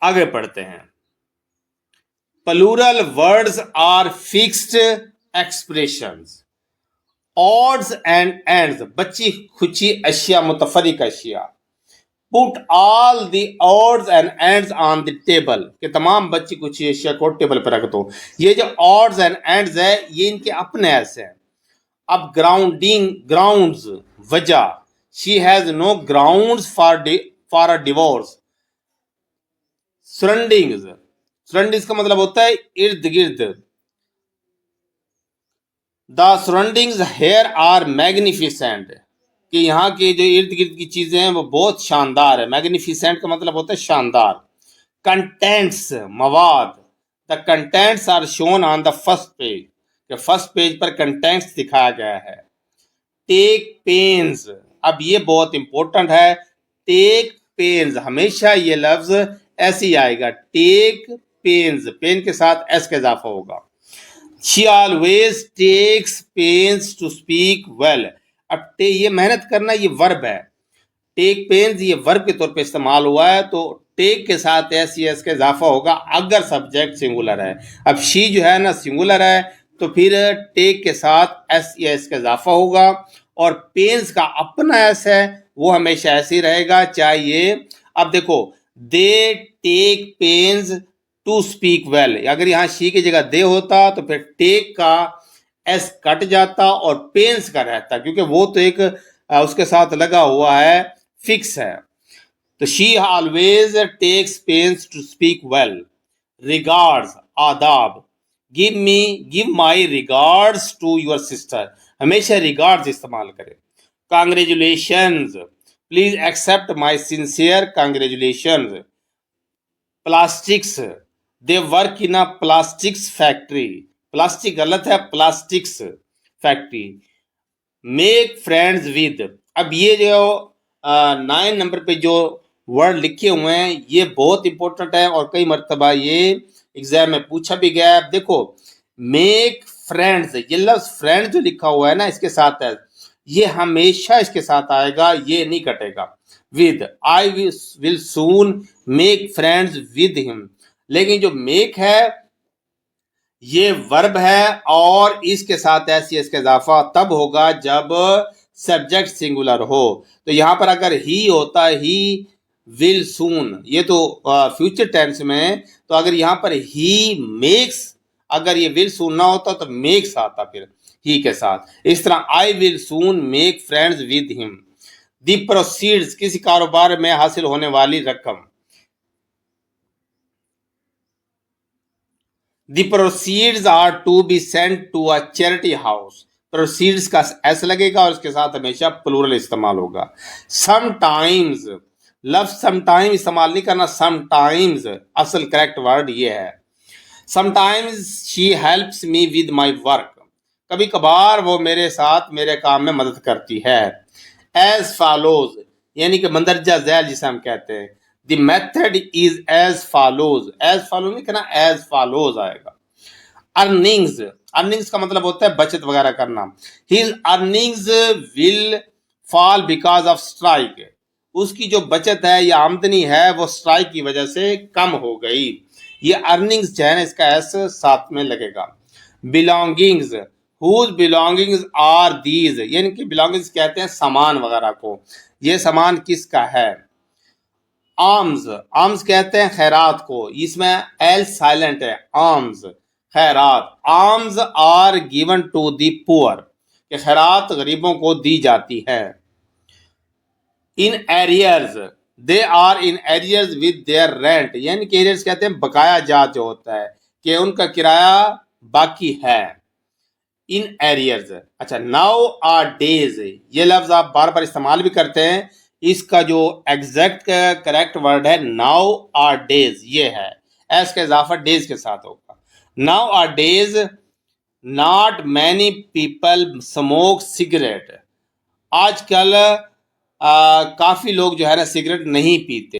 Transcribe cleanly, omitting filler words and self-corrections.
आगे पढ़ते हैं। Plural words are fixed expressions. Odds and ends बची खुची अशिया मुतफरिक अशिया। Put all the odds and ends on the table के तमाम बची खुची अशिया को टेबल पर रख दो। ये जो ऑड्स एंड एंड्स है ये इनके अपने ऐसे हैं। अब ग्राउंड्स वजह, she has no grounds for a divorce. Surroundings का मतलब होता है इर्द गिर्द। The surroundings here are magnificent कि यहाँ की जो इर्द गिर्द की चीजें हैं वो बहुत शानदार है। मैग्निफिसेंट का मतलब होता है शानदार। कंटेंट्स मवाद, the contents are shown on the first page कि फर्स्ट पेज पर कंटेंट्स दिखाया गया है। टेक पेन्स, अब ये बहुत इंपॉर्टेंट है। टेक पेन्स हमेशा ये लफ्ज ऐसे ही आएगा। टेक पेन्स, पेन के साथ एस का इजाफा होगा। She always takes pains to speak well. अब ये मेहनत करना ये वर्ब है। टेक पेन्स ये वर्ब के तौर पे इस्तेमाल हुआ है तो टेक के साथ एस या एस का इजाफा होगा अगर सब्जेक्ट सिंगुलर है। अब शी जो है ना सिंगुलर है तो फिर टेक के साथ एस या एस का इजाफा होगा। और पेन्स का अपना एस है वो हमेशा ऐसे ही रहेगा चाहे ये। अब देखो they take pains to speak well, अगर यहाँ शी की जगह दे होता तो फिर टेक का एस कट जाता और पेन्स का रहता क्योंकि वो तो एक उसके साथ लगा हुआ है, फिक्स है। तो she always takes pains to speak well. Regards आदाब, give my regards to your sister, हमेशा रिगार्ड्स इस्तेमाल करें। Congratulations, please accept my sincere congratulations. Plastics, they work in a plastics factory, plastic गलत है, plastics factory. Make friends with, अब ये जो 9 number पे जो वर्ड लिखे हुए हैं ये बहुत इंपॉर्टेंट है और कई मरतबा ये एग्जाम में पूछा भी गया है। देखो मेक फ्रेंड्स, ये लफ्ज फ्रेंड जो लिखा हुआ है ना इसके साथ है, ये हमेशा इसके साथ आएगा, ये नहीं कटेगा। With, I will soon make friends with him, लेकिन जो मेक है ये वर्ब है और इसके साथ ऐसी इसका इजाफा तब होगा जब सब्जेक्ट सिंगुलर हो। तो यहां पर अगर ही होता ही विल सून, ये तो फ्यूचर टेंस में, तो अगर यहां पर ही मेक्स, अगर ये विल सून ना होता तो मेक्स आता फिर ही के साथ। इस तरह I will soon make friends with him. The proceeds, किसी कारोबार में हासिल होने वाली रकम। The proceeds are to be sent to a charity house. Proceeds का एस लगेगा और इसके साथ हमेशा प्लूरल इस्तेमाल होगा। Sometimes, लफ्ज समटाइम इस्तेमाल नहीं करना, समटाइम्स असल करेक्ट वर्ड ये है। Sometimes she helps me with my work. कभी कभार वो मेरे साथ मेरे काम में मदद करती है। As follows, यानी कि मंदरजा झैल जिसे हम कहते हैं। The method is as follows. As follows नहीं कहना, as follows आएगा। Earnings, earnings का मतलब होता है बचत वगैरह करना। His earnings will fall because of strike. उसकी जो बचत है या आमदनी है वो स्ट्राइक की वजह से कम हो गई। ये earnings जो है ना इसका एस साथ में लगेगा। Belongings, whose belongings are these, यानी कि belongings कहते हैं सामान वगैरह को। ये सामान किसका है। आर्म्स, आर्म्स कहते हैं खैरात को, इसमें एल साइलेंट है। आर्म्स खैरात। Alms are given to the poor, कि खैरात गरीबों को दी जाती है। In arrears, they are in arrears with their rent, यानी कि एरियर्स कहते हैं बकाया जात जो होता है कि उनका किराया बाकी है। In arrears. अच्छा, नाउ आर डेज, ये लफ्ज आप बार बार इस्तेमाल भी करते हैं। इसका जो एग्जैक्ट करेक्ट वर्ड है नाउ आर डेज, ये है, एस का इजाफा डेज के साथ होगा। Nowadays not many people smoke cigarette, आजकल काफी लोग जो है ना सिगरेट नहीं पीते।